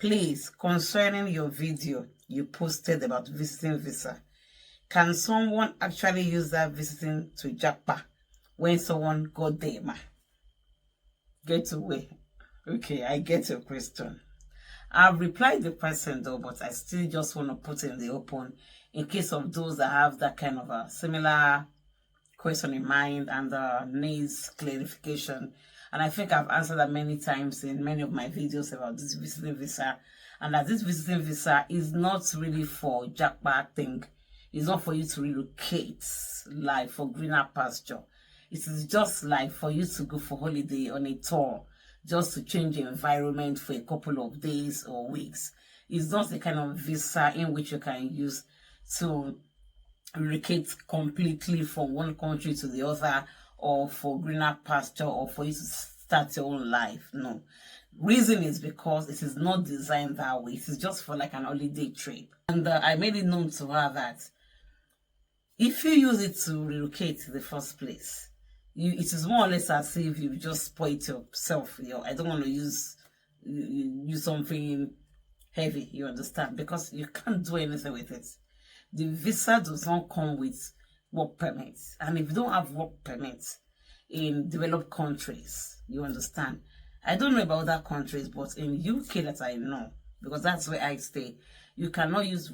Please, concerning your video you posted about visiting visa, can someone actually use that visiting to JAPA when someone got there, ma? Get away. Okay, I get your question. I've replied the person though, but I still just want to put in the open in case of those that have that kind of a similar question in mind and needs clarification. And I think I've answered that many times in many of my videos about this visiting visa, and that this visiting visa is not really for JAPA thing. It's not for you to relocate like for greener pasture. It is just like for you to go for holiday on a tour, just to change the environment for a couple of days or weeks. It's not the kind of visa in which you can use to relocate completely from one country to the other, or for greener pasture, or for you to start your own life. No. Reason is because it is not designed that way. It is just for like an holiday trip. And I made it known to her that if you use it to relocate in the first place, it is more or less as if you just spoiled yourself. I don't want to use something heavy, you understand, because you can't do anything with it. The visa does not come with work permits, and if you don't have work permits in developed countries, you understand. I don't know about other countries, but in UK that I know, because that's where I stay, you cannot use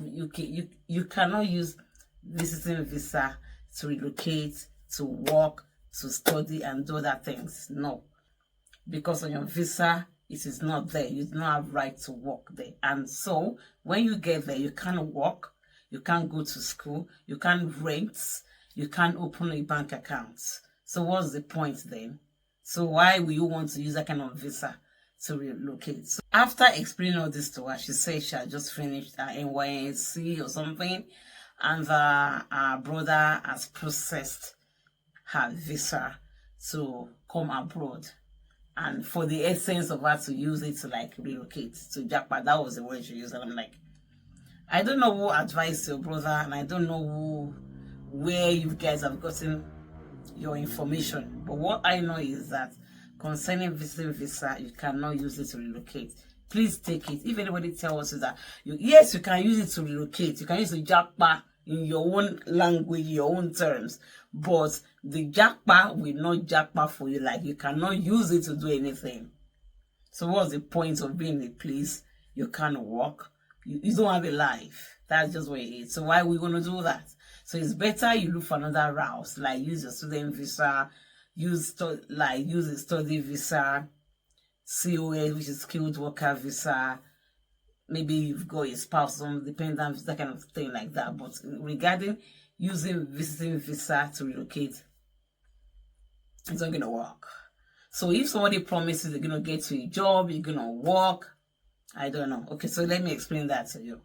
you cannot use visiting visa to relocate, to work, to study and do other things. No, because on your visa it is not there. You do not have right to work there, and so when you get there, you can't work, you can't go to school, you can't rent, you can't open a bank account. So what's the point then? So why will you want to use that kind of visa to relocate? So after explaining all this to her, she said she had just finished her NYSC or something, and her brother has processed her visa to come abroad, and for the essence of her to use it to like relocate to JAPA. That was the word she used, and I'm like, I don't know who advised your brother, and I don't know where you guys have gotten your information, but what I know is that concerning visiting visa, you cannot use it to relocate. Please take it. If anybody tells you that yes, you can use it to relocate, you can use the JAPA in your own language, your own terms, but the JAPA will not JAPA for you. Like, you cannot use it to do anything. So what's the point of being in a place you can't work? You don't have a life. That's just what it is. So why are we going to do that? So it's better you look for another route, like use your student visa, use a study visa, COS, which is skilled worker visa. Maybe you've got a spouse, some dependent, that kind of thing like that. But regarding using visiting visa to relocate, it's not going to work. So if somebody promises they're going to get you a job, you're going to work, I don't know. Okay, so let me explain that to you.